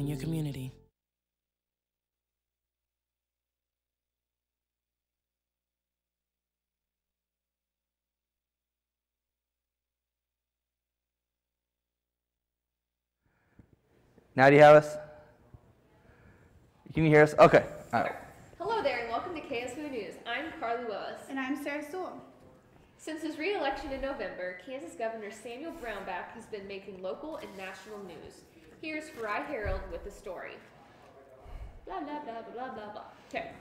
in your community. Now do you have us? Can you hear us? Okay. All right. Hello there and welcome to KSVU News. I'm Carly Willis. And I'm Sarah Sewell. Since his re-election in November, Kansas Governor Samuel Brownback has been making local and national news. Here's Farai Harold with the story. Blah, blah, blah, blah, blah, blah. Okay.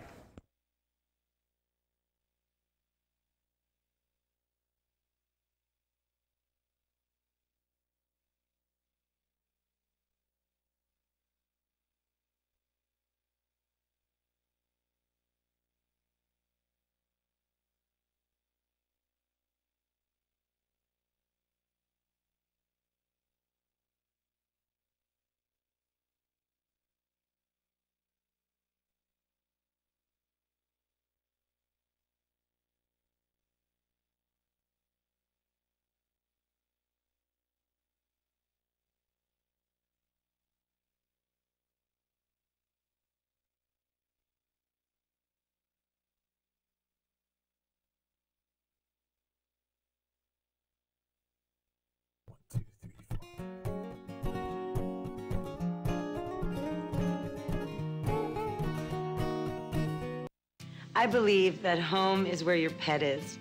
I believe that home is where your pet is.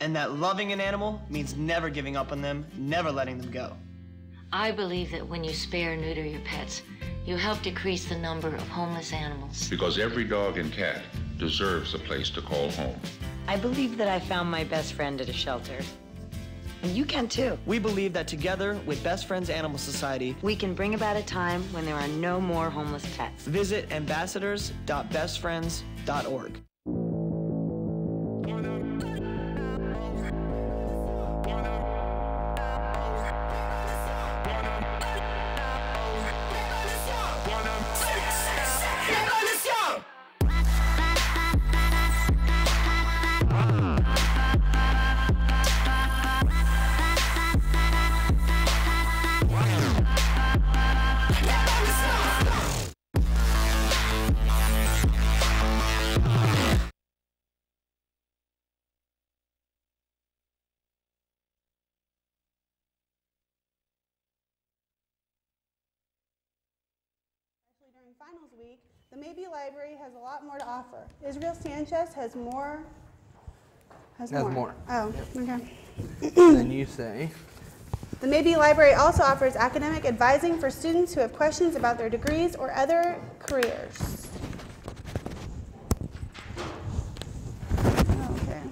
And that loving an animal means never giving up on them, never letting them go. I believe that when you spay or neuter your pets, you help decrease the number of homeless animals. Because every dog and cat deserves a place to call home. I believe that I found my best friend at a shelter. And you can too. We believe that together with Best Friends Animal Society, We can bring about a time when there are no more homeless pets. visit ambassadors.bestfriends.org. During finals week, the Maybe Library has a lot more to offer. Israel Sanchez has more. Has more. Oh, okay. Then you say. The Maybe Library also offers academic advising for students who have questions about their degrees or other careers. Okay.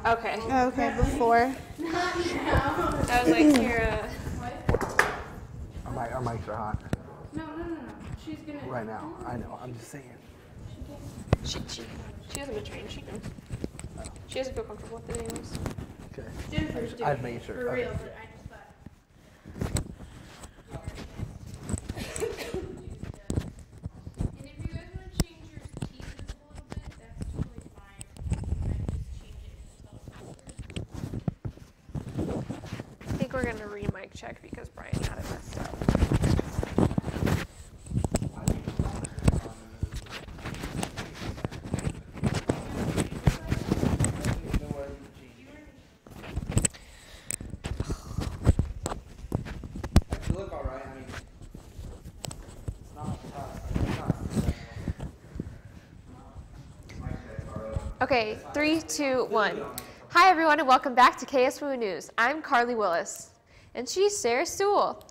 Okay. Okay, before. I was like, here, Our mics are hot No. She's gonna. right now. I know. I'm just saying. She hasn't been trained. She knows. She doesn't feel comfortable with it anyways. Okay. Jennifer's doing I've made sure. For Okay. real, but I just thought. And if you guys want to change your pieces a little bit, that's totally fine. I think we're gonna re-mic check because Brian had it messed up. You look all right. I mean, it's not tough. Okay, 3, 2, 1. Hi everyone and welcome back to KSVU News. I'm Carly Willis. And she's Sarah Sewell.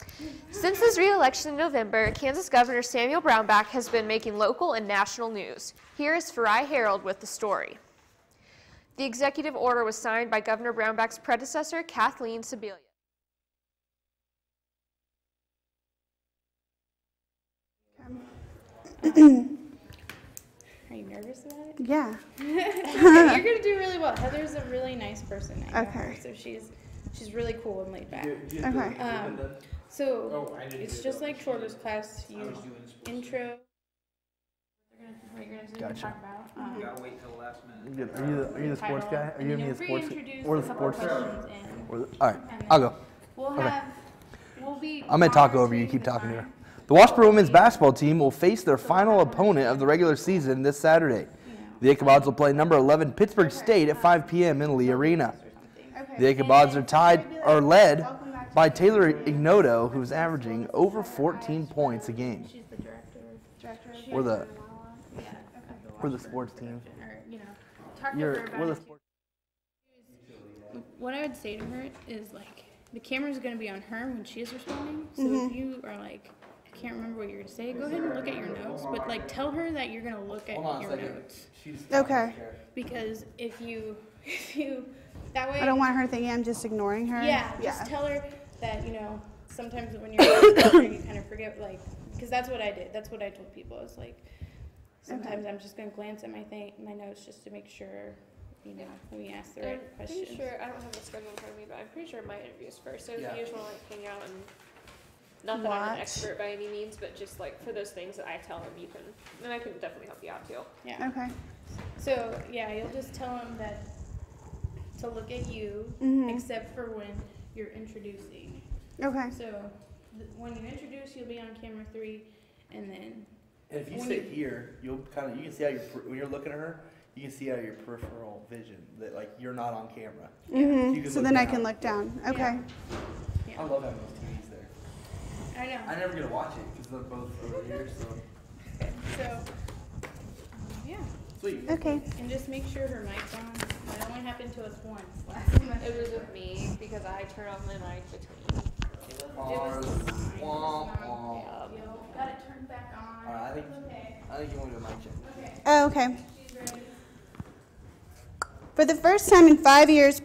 Since his re-election in November, Kansas Governor Samuel Brownback has been making local and national news. Here is Farai Harold with the story. The executive order was signed by Governor Brownback's predecessor, Kathleen Sebelius. Are you nervous about it? Yeah. You're gonna do really well. Heather's a really nice person. I know her, Okay. so she's really cool and laid back. Okay. So it's just like Shorter's class. You intro. Are you gonna cameras we Gotcha. can talk about. Gotta wait till the last minute. Good. Are you the sports guy? Are you gonna be the sports reintroduce or a the couple sports? questions and Or the, all right, I'll go. we'll be. I'm gonna talk over you. Keep talking to her. The Washburn women's basketball team will face their final opponent of the regular season this Saturday. The Ichabods will play number 11 Pittsburgh State at 5 p.m. in Lee Arena. The Ichabods are led by Taylor Ignoto, who's averaging over 14 points a game. She's the director. We're the sports team. Talk to her about We're the it. sports. What I would say to her is like, the camera's gonna be on her when she's responding. So if you are like, I can't remember what you're gonna say, go ahead and look at your notes. But like, tell her that you're gonna look at your notes. Okay. Because if you, that way. I don't want her thinking I'm just ignoring her. Yeah, just tell her that, sometimes when you're you kind of forget, like, because that's what I did. That's what I told people. It's like, sometimes I'm just going to glance at my notes just to make sure, we ask the right I'm questions. pretty sure, I don't have the schedule in front of me, but I'm pretty sure my interview's first. So if you just want to like hang out and, not that I'm an Watch. expert by any means, but just like for those things that I tell him, you can, and I can definitely help you out too. Yeah. Okay. So, yeah, you'll just tell them that to look at you, except for when you're introducing. Okay. So, when you introduce, you'll be on camera 3, and then. And if you When sit you- here, you can see how when you're looking at her, you can see out of your peripheral vision that like you're not on camera. You can So look then I down. can look down. Okay. I love having those TVs there. I know. I never get to watch it because they're both over here. So Okay, so, yeah. sweet. Okay. And just make sure her mic's on. That only happened to us once last semester. It was with me because I turned off my mic between. It was fine. Womp, womp. Yo, got it turned back on. All right, Okay. I think you want to go mic check. Okay. Oh, okay. She's ready. For the first time in 5 years,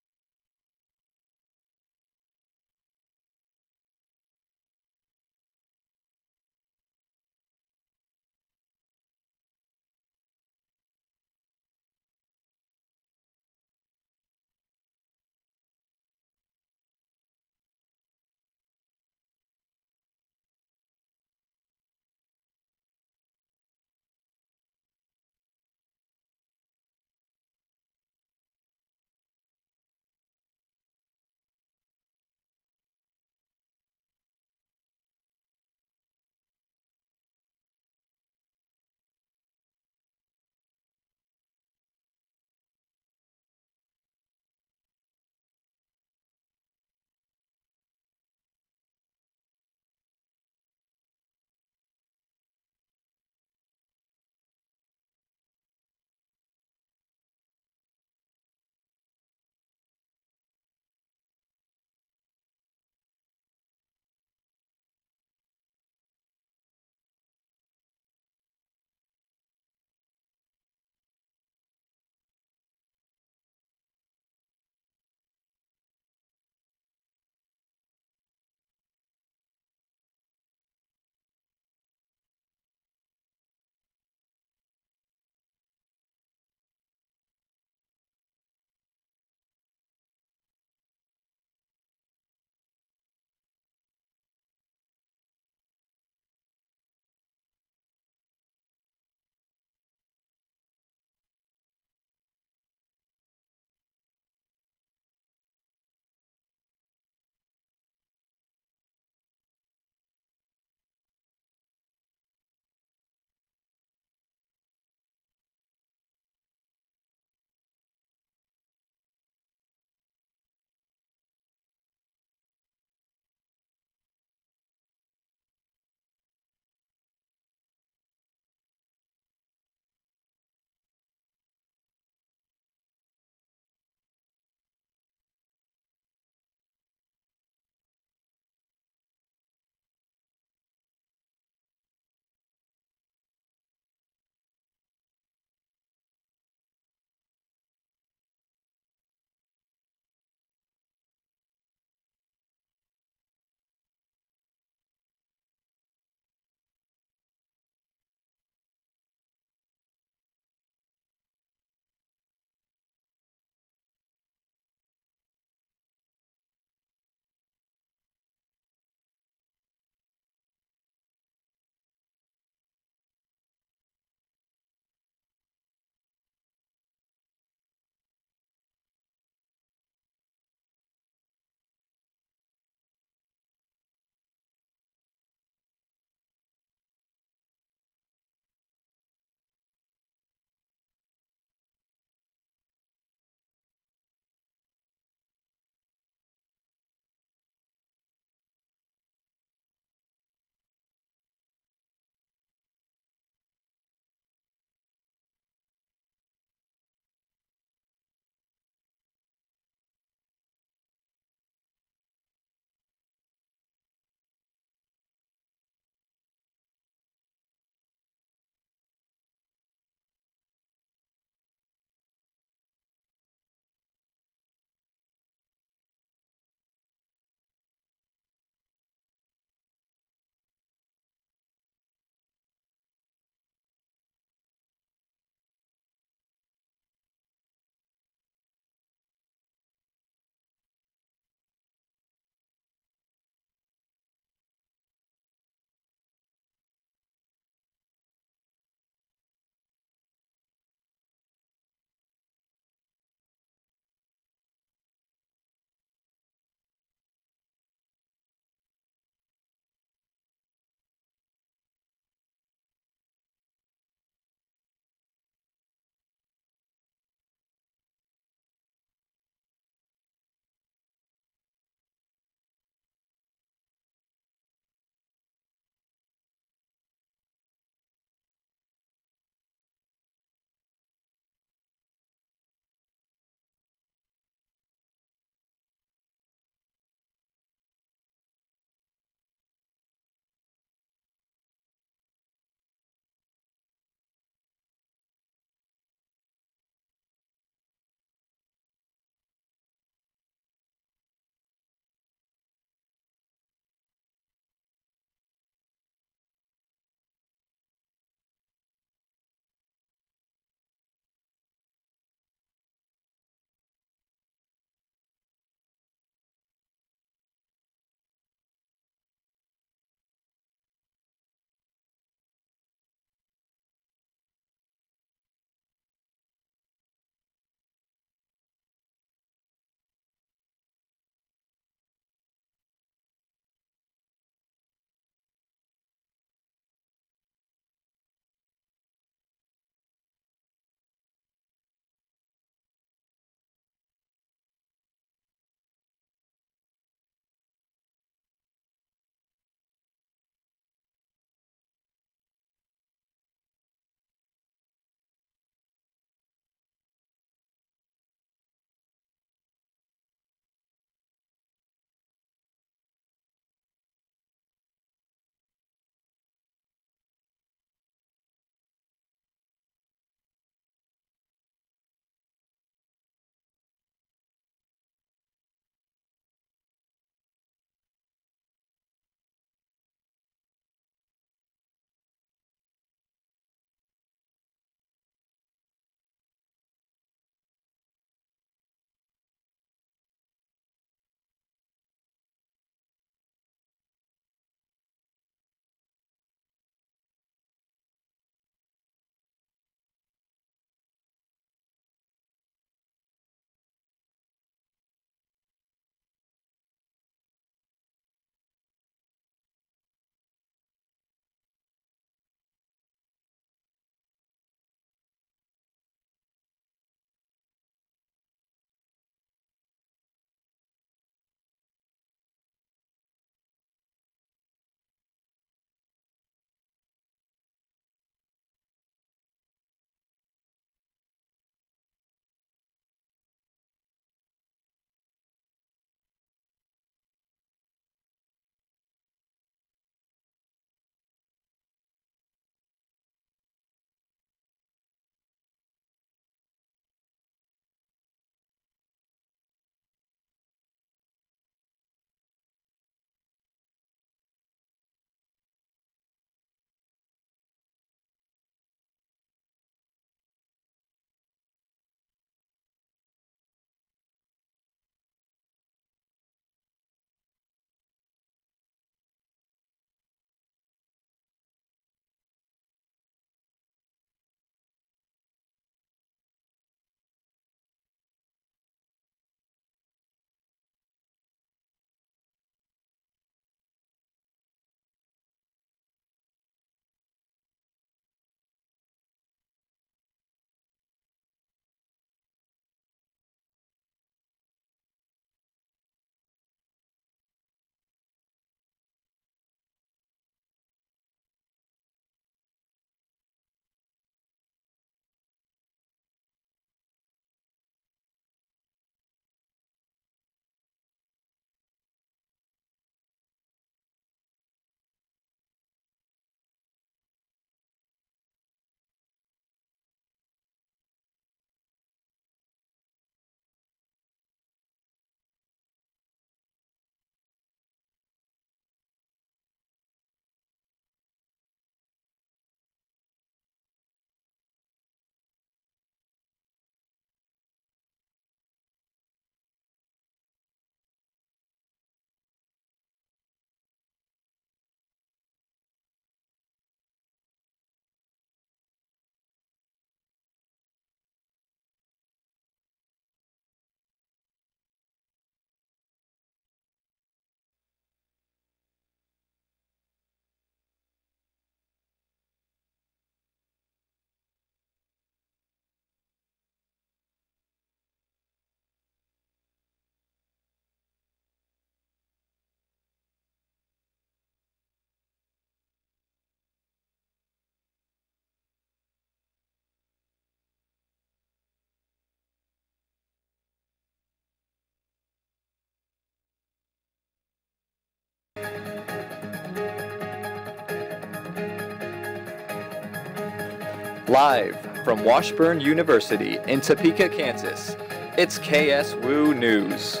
Live from Washburn University in Topeka, Kansas, it's KSWU News.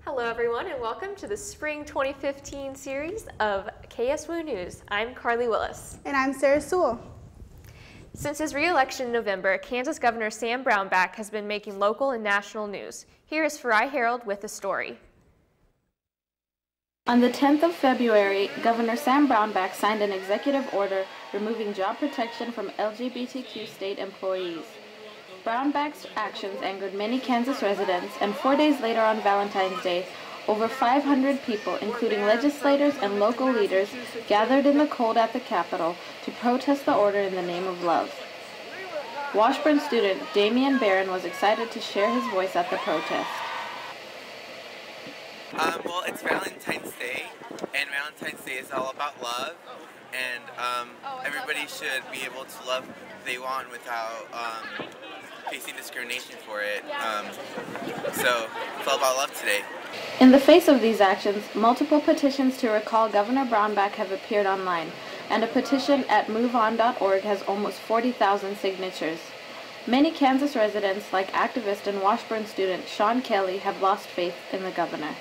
Hello everyone and welcome to the Spring 2015 series of KSWU News. I'm Carly Willis. And I'm Sarah Sewell. Since his re-election in November, Kansas Governor Sam Brownback has been making local and national news. Here is Farai Harold with the story. On the 10th of February, Governor Sam Brownback signed an executive order removing job protection from LGBTQ state employees. Brownback's actions angered many Kansas residents, and 4 days later on Valentine's Day, over 500 people, including legislators and local leaders, gathered in the cold at the Capitol to protest the order in the name of love. Washburn student Damian Barron was excited to share his voice at the protest. Well, it's Valentine's Day, and Valentine's Day is all about love, and everybody should be able to love who they want without facing discrimination for it. So it's all about love today. In the face of these actions, multiple petitions to recall Governor Brownback have appeared online, and a petition at MoveOn.org has almost 40,000 signatures. Many Kansas residents, like activist and Washburn student Sean Kelly, have lost faith in the governor.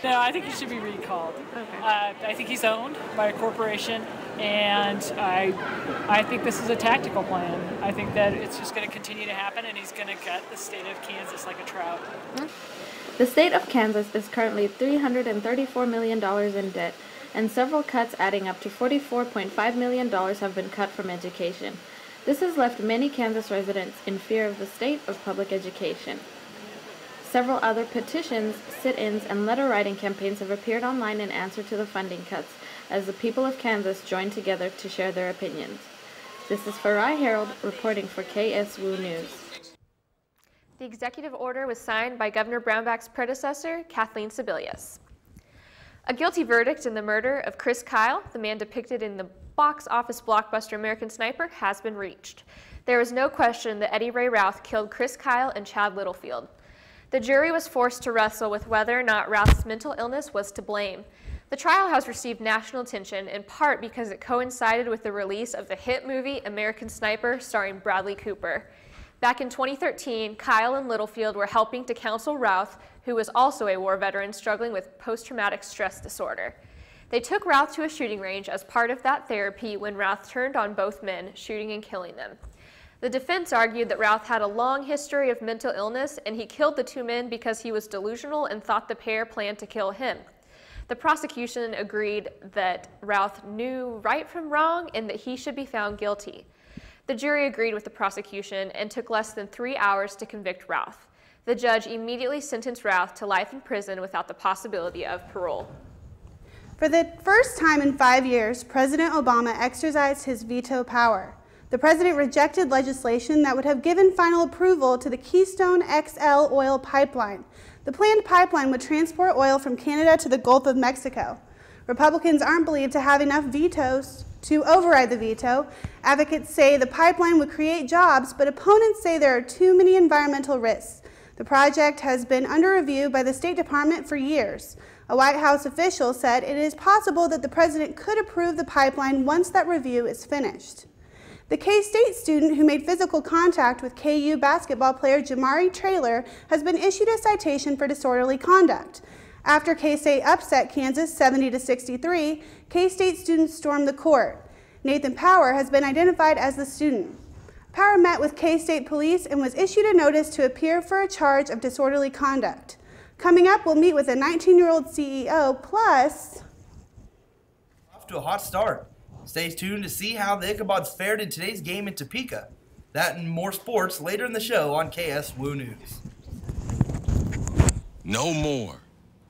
No, I think he should be recalled. Okay. I think he's owned by a corporation, and I think this is a tactical plan. I think that it's just going to continue to happen, and he's going to gut the state of Kansas like a trout. The state of Kansas is currently $334 million in debt, and several cuts adding up to $44.5 million have been cut from education. This has left many Kansas residents in fear of the state of public education. Several other petitions, sit-ins, and letter-writing campaigns have appeared online in answer to the funding cuts, as the people of Kansas join together to share their opinions. This is Farai Harold reporting for KSWU News. The executive order was signed by Governor Brownback's predecessor, Kathleen Sebelius. A guilty verdict in the murder of Chris Kyle, the man depicted in the box office blockbuster American Sniper, has been reached. There is no question that Eddie Ray Routh killed Chris Kyle and Chad Littlefield. The jury was forced to wrestle with whether or not Routh's mental illness was to blame. The trial has received national attention in part because it coincided with the release of the hit movie American Sniper starring Bradley Cooper. Back in 2013, Kyle and Littlefield were helping to counsel Routh, who was also a war veteran struggling with post-traumatic stress disorder. They took Routh to a shooting range as part of that therapy when Routh turned on both men, shooting and killing them. The defense argued that Routh had a long history of mental illness and he killed the two men because he was delusional and thought the pair planned to kill him. The prosecution agreed that Routh knew right from wrong and that he should be found guilty. The jury agreed with the prosecution and took less than 3 hours to convict Routh. The judge immediately sentenced Routh to life in prison without the possibility of parole. For the first time in 5 years, President Obama exercised his veto power. The president rejected legislation that would have given final approval to the Keystone XL oil pipeline. The planned pipeline would transport oil from Canada to the Gulf of Mexico. Republicans aren't believed to have enough vetoes to override the veto. Advocates say the pipeline would create jobs, but opponents say there are too many environmental risks. The project has been under review by the State Department for years. A White House official said it is possible that the president could approve the pipeline once that review is finished. The K-State student who made physical contact with KU basketball player Jamari Traylor has been issued a citation for disorderly conduct. After K-State upset Kansas 70-63, K-State students stormed the court. Nathan Power has been identified as the student. Power met with K-State police and was issued a notice to appear for a charge of disorderly conduct. Coming up, we'll meet with a 19-year-old CEO, plus... Off to a hot start. Stay tuned to see how the Ichabods fared in today's game in Topeka. That and more sports later in the show on KSWU News. No more.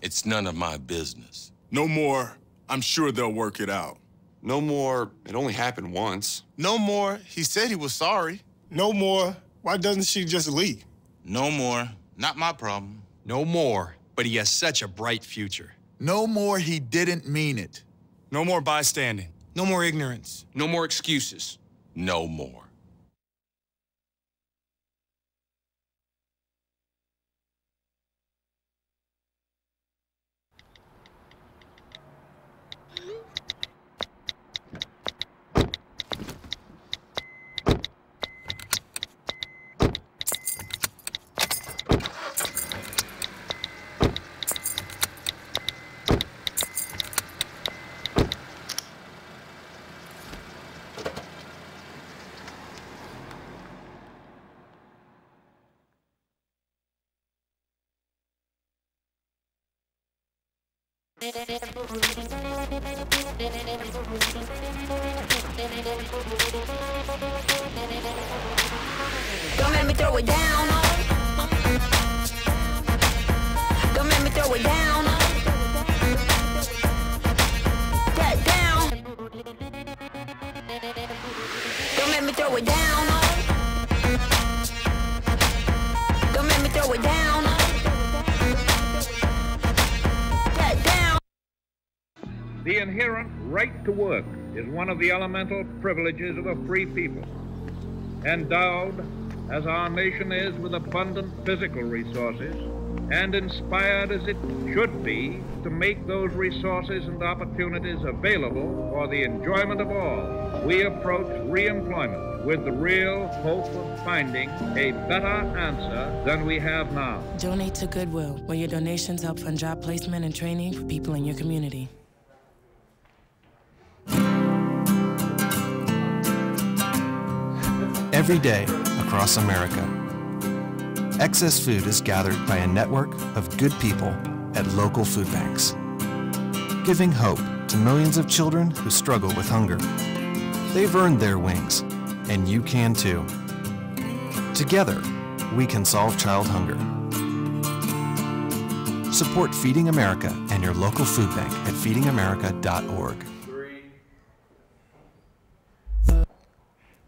It's none of my business. No more. I'm sure they'll work it out. No more. It only happened once. No more. He said he was sorry. No more. Why doesn't she just leave? No more. Not my problem. No more. But he has such a bright future. No more. He didn't mean it. No more bystanding. No more ignorance. No more excuses. No more. Don't make me throw it down. Don't make me throw it down. That down. Don't make me throw it down. Don't make me throw it down. That down. The inherent right to work is one of the elemental privileges of a free people. Endowed, as our nation is, with abundant physical resources, and inspired as it should be to make those resources and opportunities available for the enjoyment of all, we approach re-employment with the real hope of finding a better answer than we have now. Donate to Goodwill, where your donations help fund job placement and training for people in your community. Every day across America, excess food is gathered by a network of good people at local food banks, giving hope to millions of children who struggle with hunger. They've earned their wings, and you can too. Together, we can solve child hunger. Support Feeding America and your local food bank at feedingamerica.org.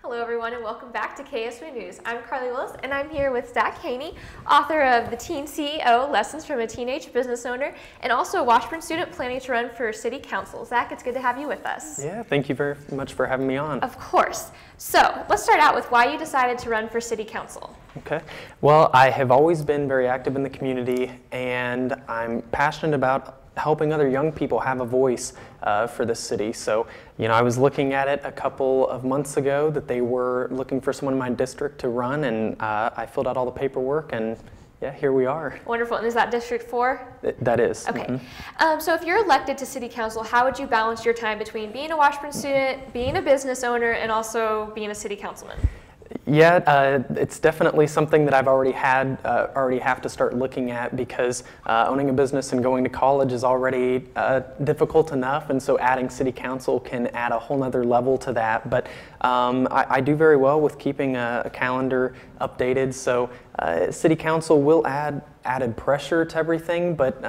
Hello everyone and welcome back to KSW News. I'm Carly Willis and I'm here with Zach Haney, author of The Teen CEO, Lessons from a Teenage Business Owner, and also a Washburn student planning to run for City Council. Zach, it's good to have you with us. Yeah, thank you very much for having me on. Of course. So let's start out with why you decided to run for City Council. Okay. Well, I have always been very active in the community and I'm passionate about helping other young people have a voice for the city. So, you know, I was looking at it a couple of months ago that they were looking for someone in my district to run, and I filled out all the paperwork, and yeah, here we are. Wonderful. And is that District 4? That is. Okay. Mm-hmm. So if you're elected to City Council, how would you balance your time between being a Washburn student, being a business owner, and also being a city councilman? Yeah, it's definitely something that I've already have to start looking at, because owning a business and going to college is already difficult enough, and so adding city council can add a whole nother level to that. But I do very well with keeping a calendar updated, so city council will add added pressure to everything, but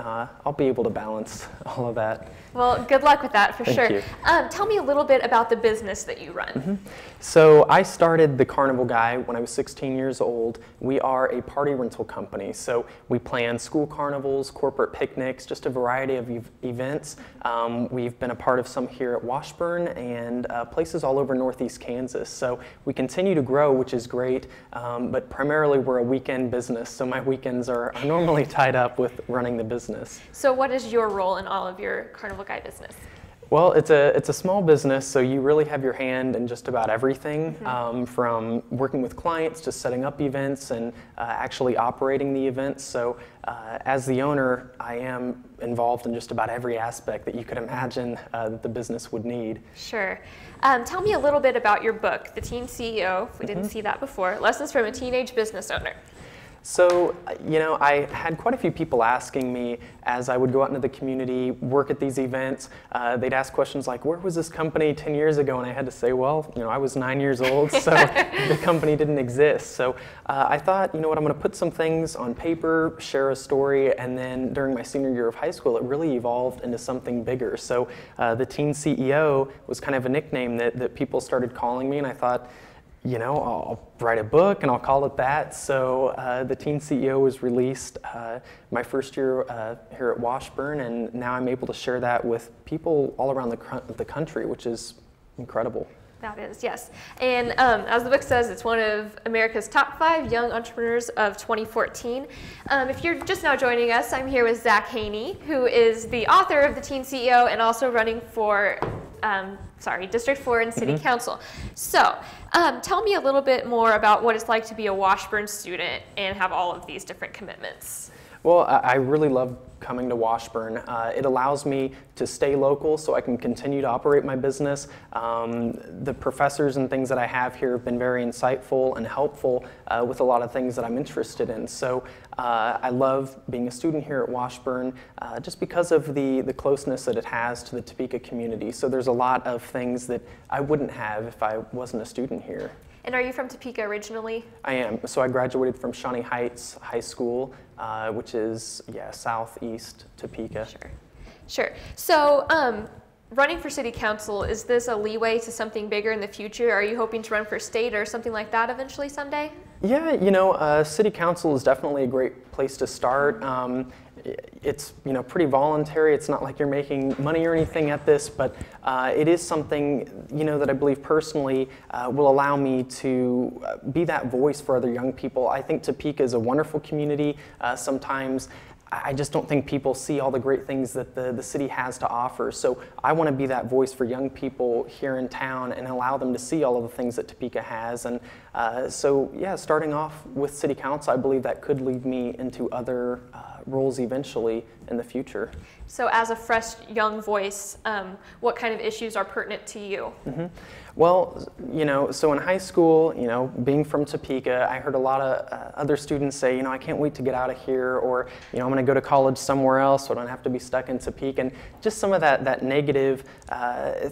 I'll be able to balance all of that. Well, good luck with that for Thank sure. you. Tell me a little bit about the business that you run. Mm-hmm. So I started the Carnival Guy when I was 16 years old. We are a party rental company, so we plan school carnivals, corporate picnics, just a variety of events. We've been a part of some here at Washburn and places all over Northeast Kansas. So we continue to grow, which is great, but primarily we're a weekend business, so my weekends are normally tied up with running the business. So what is your role in all of your Carnival Guy business? Well, it's a small business, so you really have your hand in just about everything, from working with clients to setting up events and actually operating the events. So as the owner, I am involved in just about every aspect that you could imagine that the business would need. Sure. Tell me a little bit about your book, The Teen CEO, if we didn't see that before, Lessons from a Teenage Business Owner. So, you know, I had quite a few people asking me as I would go out into the community, work at these events, they'd ask questions like, where was this company 10 years ago? And I had to say, well, you know, I was 9 years old, so the company didn't exist. So I thought, you know what, I'm going to put some things on paper, share a story, and then during my senior year of high school, it really evolved into something bigger. So the Teen CEO was kind of a nickname that people started calling me, and I thought, you know, I'll write a book and I'll call it that. So The Teen CEO was released my first year here at Washburn, and now I'm able to share that with people all around the country, which is incredible. That is, yes. And as the book says, it's one of America's top 5 young entrepreneurs of 2014. If you're just now joining us, I'm here with Zach Haney, who is the author of The Teen CEO and also running for District 4 and City Council. So tell me a little bit more about what it's like to be a Washburn student and have all of these different commitments. Well, I really love coming to Washburn. It allows me to stay local so I can continue to operate my business. The professors and things that I have here have been very insightful and helpful with a lot of things that I'm interested in. So I love being a student here at Washburn just because of the closeness that it has to the Topeka community. So there's a lot of things that I wouldn't have if I wasn't a student here. And are you from Topeka originally? I am. So I graduated from Shawnee Heights High School, which is, southeast Topeka. Sure. So running for city council, is this a leeway to something bigger in the future? Are you hoping to run for state or something like that eventually someday? Yeah, city council is definitely a great place to start. It's pretty voluntary. It's not like you're making money or anything at this, but it is something that I believe personally will allow me to be that voice for other young people. I think Topeka is a wonderful community. Sometimes I just don't think people see all the great things that the city has to offer. So I want to be that voice for young people here in town and allow them to see all of the things that Topeka has. And starting off with city council, I believe that could lead me into other roles eventually in the future. So as a fresh young voice, what kind of issues are pertinent to you? Mm-hmm. Well, so in high school, being from Topeka, I heard a lot of other students say, I can't wait to get out of here, or, I'm going to go to college somewhere else so I don't have to be stuck in Topeka, and just some of that negative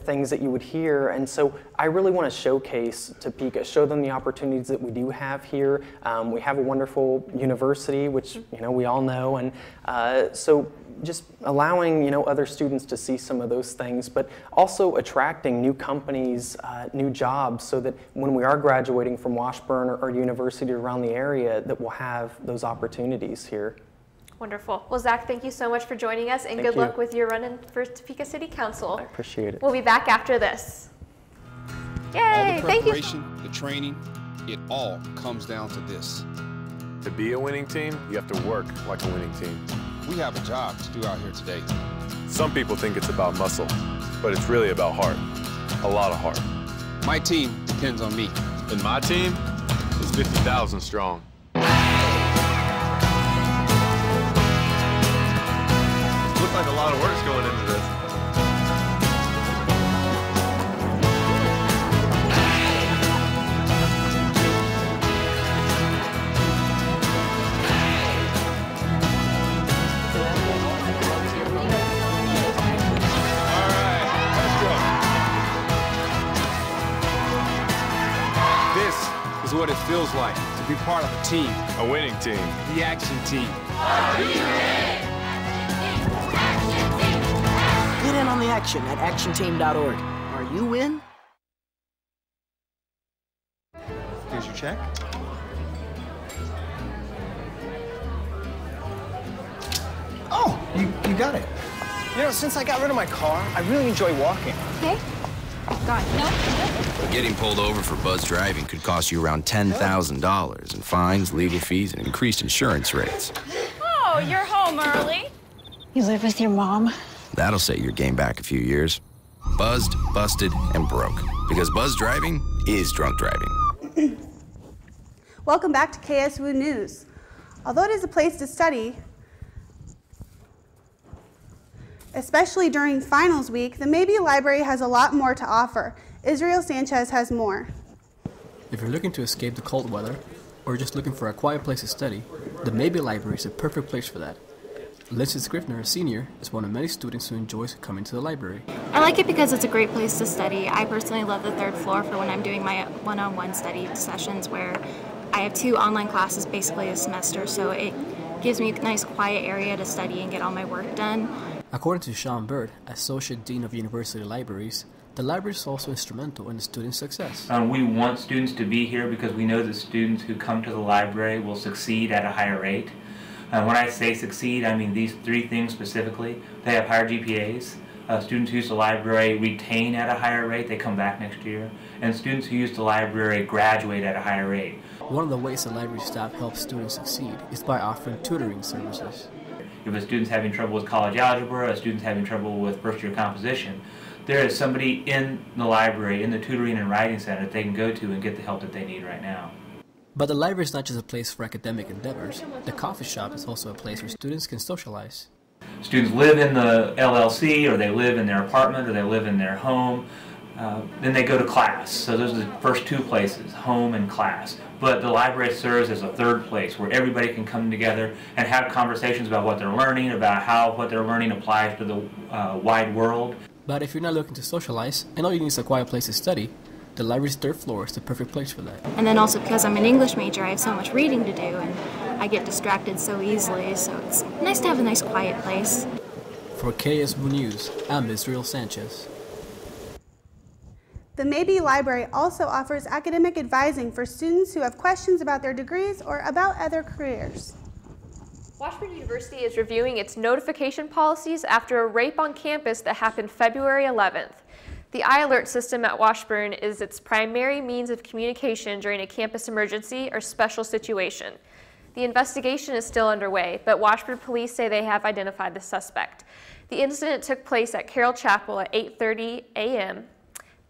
things that you would hear. And so I really want to showcase Topeka, show them the opportunities that we do have here. We have a wonderful university, which, we all know, and so just allowing other students to see some of those things, but also attracting new companies, new jobs, so that when we are graduating from Washburn or university around the area, that we'll have those opportunities here. Wonderful. Well, Zach, thank you so much for joining us, and good luck with your run-in for Topeka City Council. I appreciate it. We'll be back after this. Yay! All the Thank you. preparation, the training, it all comes down to this. To be a winning team, you have to work like a winning team. We have a job to do out here today. Some people think it's about muscle, but it's really about heart. A lot of heart. My team depends on me. And my team is 50,000 strong. Looks like a lot of work's going into this. What it feels like to be part of a team. A winning team. The Action Team. Get in on the action at actionteam.org. Are you in? Here's your check. Oh, you got it. Since I got rid of my car, I really enjoy walking. Okay. Got it. No. Getting pulled over for buzz driving could cost you around $10,000 in fines, legal fees, and increased insurance rates. Oh, you're home early. You live with your mom? That'll set your game back a few years. Buzzed, busted, and broke. Because buzz driving is drunk driving. Welcome back to KSWU News. Although it is a place to study, especially during finals week, the Mabee Library has a lot more to offer. Israel Sanchez has more. If you're looking to escape the cold weather, or just looking for a quiet place to study, the Mabee Library is a perfect place for that. Lindsay Scrivener, a senior, is one of many students who enjoys coming to the library. I like it because it's a great place to study. I personally love the third floor for when I'm doing my one-on-one study sessions, where I have 2 online classes basically a semester, so it gives me a nice quiet area to study and get all my work done. According to Sean Bird, Associate Dean of University Libraries, the library is also instrumental in the student's success. We want students to be here because we know that students who come to the library will succeed at a higher rate. When I say succeed, I mean these 3 things specifically. They have higher GPAs. Students who use the library retain at a higher rate, they come back next year. And students who use the library graduate at a higher rate. One of the ways the library staff helps students succeed is by offering tutoring services. If a student's having trouble with college algebra, a student's having trouble with first year composition, there is somebody in the library, in the tutoring and writing center that they can go to and get the help that they need right now. But the library is not just a place for academic endeavors. The coffee shop is also a place where students can socialize. Students live in the LLC, or they live in their apartment, or they live in their home. Then they go to class. So those are the first two places, home and class. But the library serves as a third place where everybody can come together and have conversations about what they're learning, about how what they're learning applies to the wide world. But if you're not looking to socialize and all you need is a quiet place to study, the library's third floor is the perfect place for that. And then also because I'm an English major, I have so much reading to do, and I get distracted so easily, so it's nice to have a nice quiet place. For KSWU News, I'm Israel Sanchez. The Maybe Library also offers academic advising for students who have questions about their degrees or about other careers. Washburn University is reviewing its notification policies after a rape on campus that happened February 11th. The iAlert system at Washburn is its primary means of communication during a campus emergency or special situation. The investigation is still underway, but Washburn police say they have identified the suspect. The incident took place at Carroll Chapel at 8:30 a.m.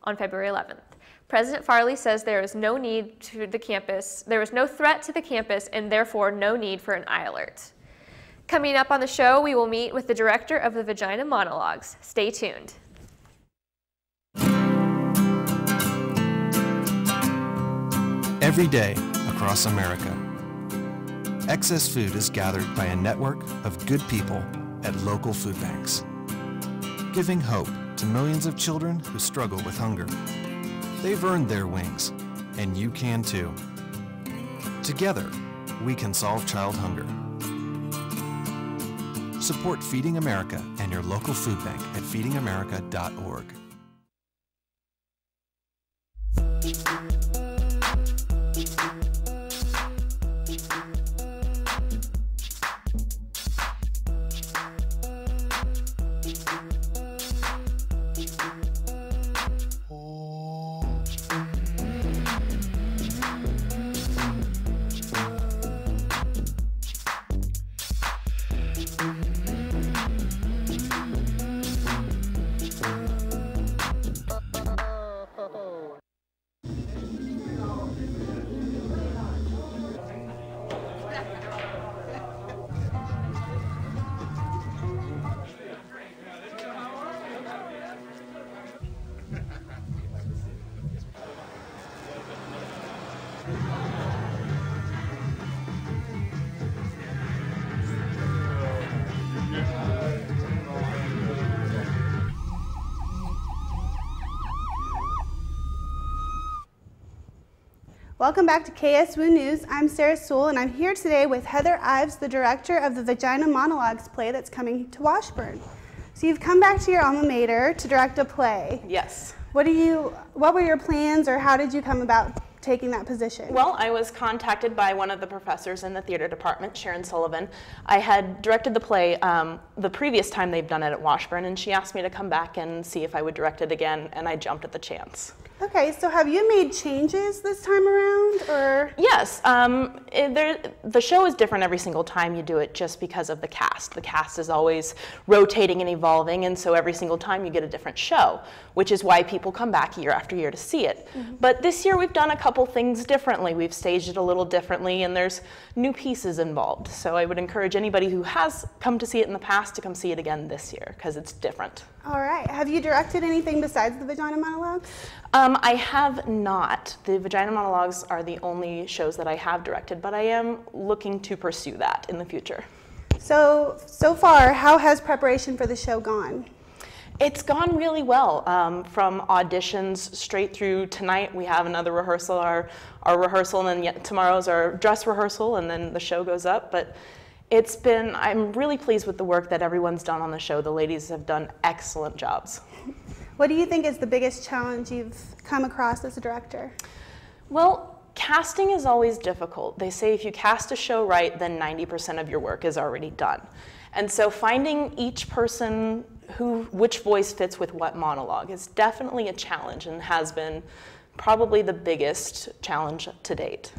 on February 11th. President Farley says there is no need to the campus, there is no threat to the campus, and therefore no need for an iAlert. Coming up on the show, we will meet with the director of the Vagina Monologues. Stay tuned. Every day across America, excess food is gathered by a network of good people at local food banks, giving hope to millions of children who struggle with hunger. They've earned their wings, and you can too. Together, we can solve child hunger. Support Feeding America and your local food bank at feedingamerica.org. Welcome back to KSWU News. I'm Sarah Sewell, and I'm here today with Heather Ives, the director of the Vagina Monologues play that's coming to Washburn. So you've come back to your alma mater to direct a play. Yes. What were your plans, or how did you come about taking that position? Well, I was contacted by one of the professors in the theater department, Sharon Sullivan. I had directed the play the previous time they've done it at Washburn, and she asked me to come back and see if I would direct it again, and I jumped at the chance. Okay, so have you made changes this time around, or? Yes, the show is different every single time you do it just because of the cast. The cast is always rotating and evolving, and so every single time you get a different show, which is why people come back year after year to see it. Mm-hmm. But this year we've done a couple things differently. We've staged it a little differently, and there's new pieces involved. So I would encourage anybody who has come to see it in the past to come see it again this year, because it's different. All right, have you directed anything besides the Vagina Monologues? I have not. The Vagina Monologues are the only shows that I have directed, but I am looking to pursue that in the future. So far, how has preparation for the show gone? It's gone really well. From auditions straight through tonight, we have another rehearsal, our rehearsal, and then tomorrow's our dress rehearsal, and then the show goes up. But I'm really pleased with the work that everyone's done on the show. The ladies have done excellent jobs. What do you think is the biggest challenge you've come across as a director? Well, casting is always difficult. They say if you cast a show right, then 90% of your work is already done. And so finding each person which voice fits with what monologue is definitely a challenge, and has been probably the biggest challenge to date.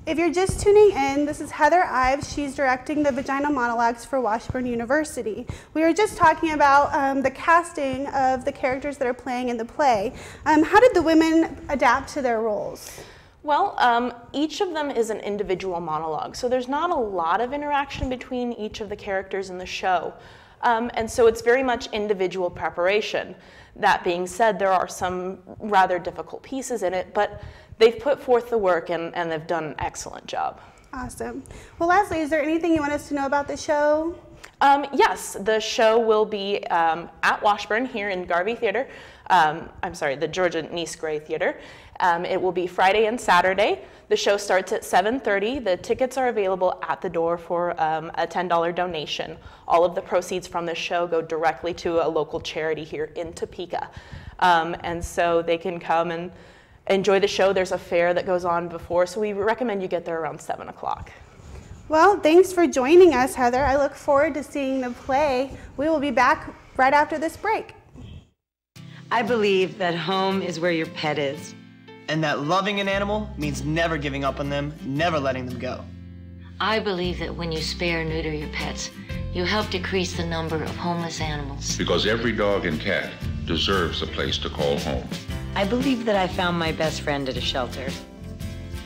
If you're just tuning in, this is Heather Ives. She's directing the Vagina Monologues for Washburn University. We were just talking about the casting of the characters that are playing in the play. How did the women adapt to their roles? Well, each of them is an individual monologue, so there's not a lot of interaction between each of the characters in the show. And so it's very much individual preparation. That being said, there are some rather difficult pieces in it, but they've put forth the work and they've done an excellent job. Awesome. Well, Leslie, is there anything you want us to know about the show? Yes, the show will be at Washburn here in Garvey Theater. I'm sorry, the Georgia Nice Gray Theater. It will be Friday and Saturday. The show starts at 7:30. The tickets are available at the door for a $10 donation. All of the proceeds from the show go directly to a local charity here in Topeka. And so they can come and enjoy the show. There's a fair that goes on before, so we recommend you get there around 7 o'clock. Well, thanks for joining us, Heather. I look forward to seeing the play. We will be back right after this break. I believe that home is where your pet is. And that loving an animal means never giving up on them, never letting them go. I believe that when you spay or neuter your pets, you help decrease the number of homeless animals. Because every dog and cat deserves a place to call home. I believe that I found my best friend at a shelter.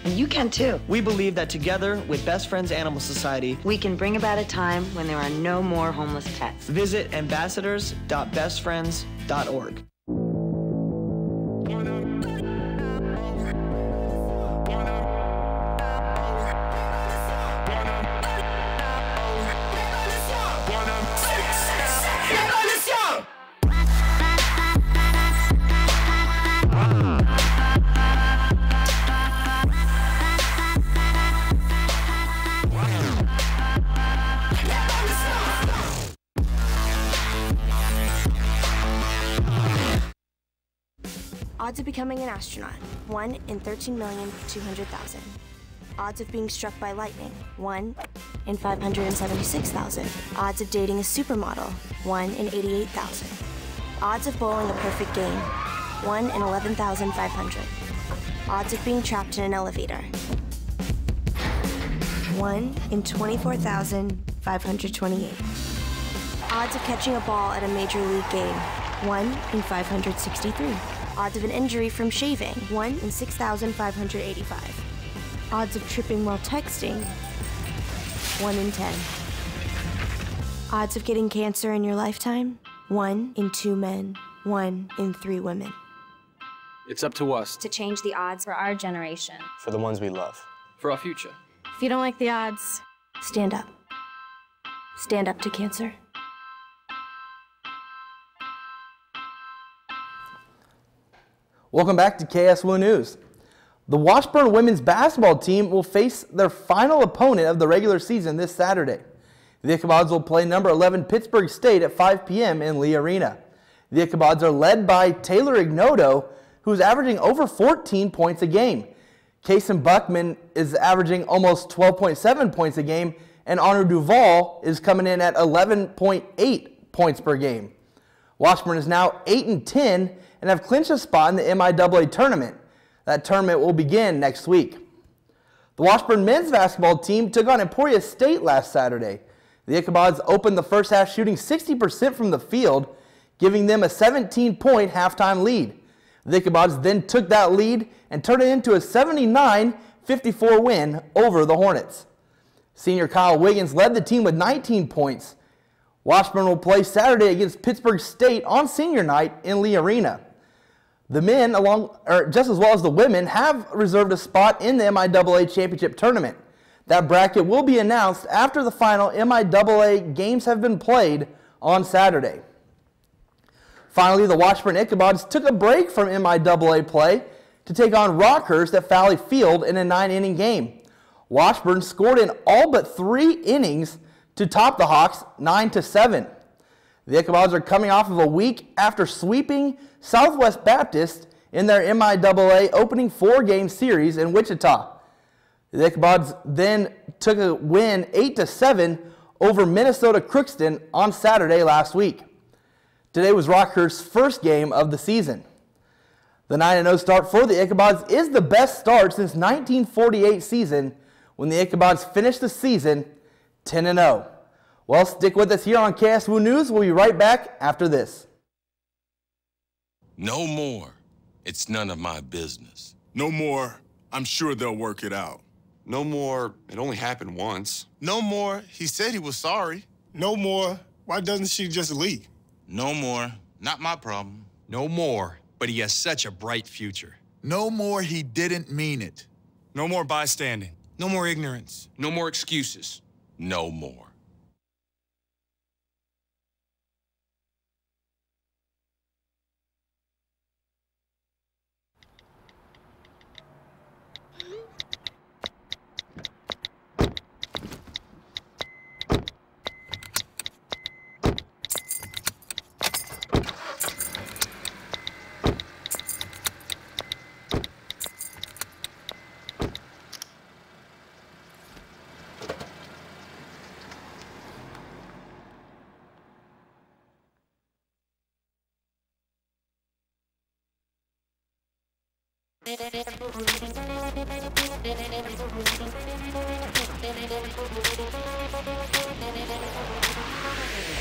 And you can too. We believe that together with Best Friends Animal Society, we can bring about a time when there are no more homeless pets. Visit ambassadors.bestfriends.org. Odds of becoming an astronaut, 1 in 13,200,000. Odds of being struck by lightning, 1 in 576,000. Odds of dating a supermodel, 1 in 88,000. Odds of bowling a perfect game, 1 in 11,500. Odds of being trapped in an elevator, 1 in 24,528. Odds of catching a ball at a major league game, 1 in 563. Odds of an injury from shaving, 1 in 6,585. Odds of tripping while texting, 1 in 10. Odds of getting cancer in your lifetime, 1 in 2 men, 1 in 3 women. It's up to us. To change the odds for our generation. For the ones we love. For our future. If you don't like the odds, stand up. Stand up to cancer. Welcome back to KSWO News. The Washburn women's basketball team will face their final opponent of the regular season this Saturday. The Ichabods will play number 11 Pittsburgh State at 5 p.m. in Lee Arena. The Ichabods are led by Taylor Ignoto, who's averaging over 14 points a game. Kason Buckman is averaging almost 12.7 points a game, and Honor Duval is coming in at 11.8 points per game. Washburn is now 8-10 and have clinched a spot in the MIAA tournament. That tournament will begin next week. The Washburn men's basketball team took on Emporia State last Saturday. The Ichabods opened the first half shooting 60% from the field, giving them a 17-point halftime lead. The Ichabods then took that lead and turned it into a 79-54 win over the Hornets. Senior Kyle Wiggins led the team with 19 points. Washburn will play Saturday against Pittsburgh State on senior night in Lee Arena. The men, just as well as the women, have reserved a spot in the MIAA Championship Tournament. That bracket will be announced after the final MIAA games have been played on Saturday. Finally, the Washburn Ichabods took a break from MIAA play to take on Rockhurst at Fowley Field in a 9-inning game. Washburn scored in all but 3 innings to top the Hawks 9-7. The Ichabods are coming off of a week after sweeping Southwest Baptist in their MIAA opening 4-game series in Wichita. The Ichabods then took a win 8-7 over Minnesota Crookston on Saturday last week. Today was Rockhurst's first game of the season. The 9-0 start for the Ichabods is the best start since 1948 season, when the Ichabods finished the season 10-0. Well, stick with us here on KSWO News. We'll be right back after this. No more. It's none of my business. No more. I'm sure they'll work it out. No more, it only happened once. No more, he said he was sorry. No more, why doesn't she just leave? No more, not my problem. No more, but he has such a bright future. No more, he didn't mean it. No more bystanding. No more ignorance. No more excuses. No more.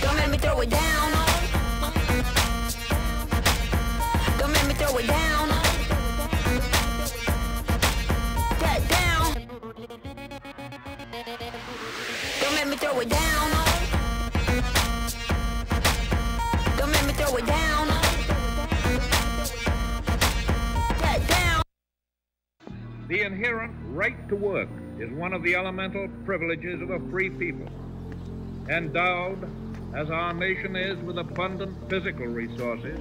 Don't make me throw it down. Don't make me throw it down. Get down. Don't make me throw it down. Don't make me throw it down. Get down. The inherent right to work is one of the elemental privileges of a free people. Endowed, as our nation is, with abundant physical resources,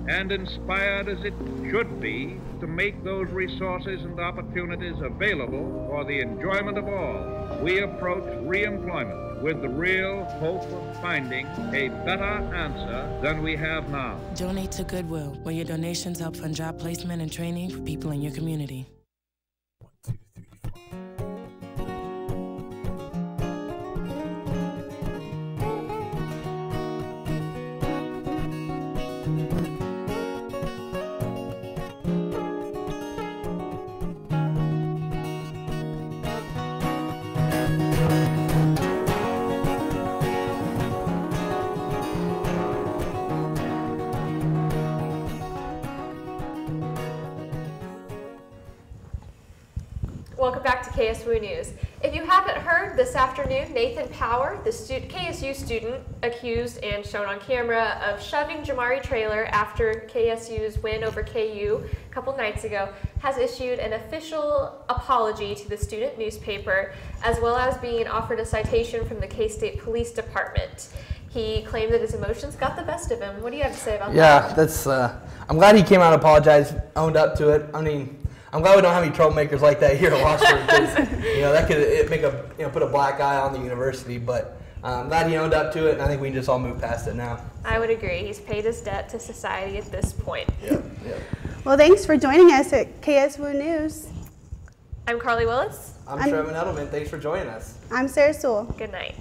and inspired as it should be to make those resources and opportunities available for the enjoyment of all, we approach re-employment with the real hope of finding a better answer than we have now. Donate to Goodwill, where your donations help fund job placement and training for people in your community. Welcome back to KSWU News. If you haven't heard, this afternoon, Nathan Power, the KSU student accused and shown on camera of shoving Jamari Traylor after KSU's win over KU a couple nights ago, has issued an official apology to the student newspaper, as well as being offered a citation from the K-State Police Department. He claimed that his emotions got the best of him. What do you have to say about that? Yeah, that's. I'm glad he came out and apologized, owned up to it. I mean, I'm glad we don't have any troublemakers like that here at Washburn, because that could make put a black eye on the university. But I'm glad he owned up to it, and I think we can just all move past it now. I would agree. He's paid his debt to society at this point. Yeah. Well, thanks for joining us at KSWU News. I'm Carly Willis. I'm Trevin Edelman. Thanks for joining us. I'm Sarah Sewell. Good night.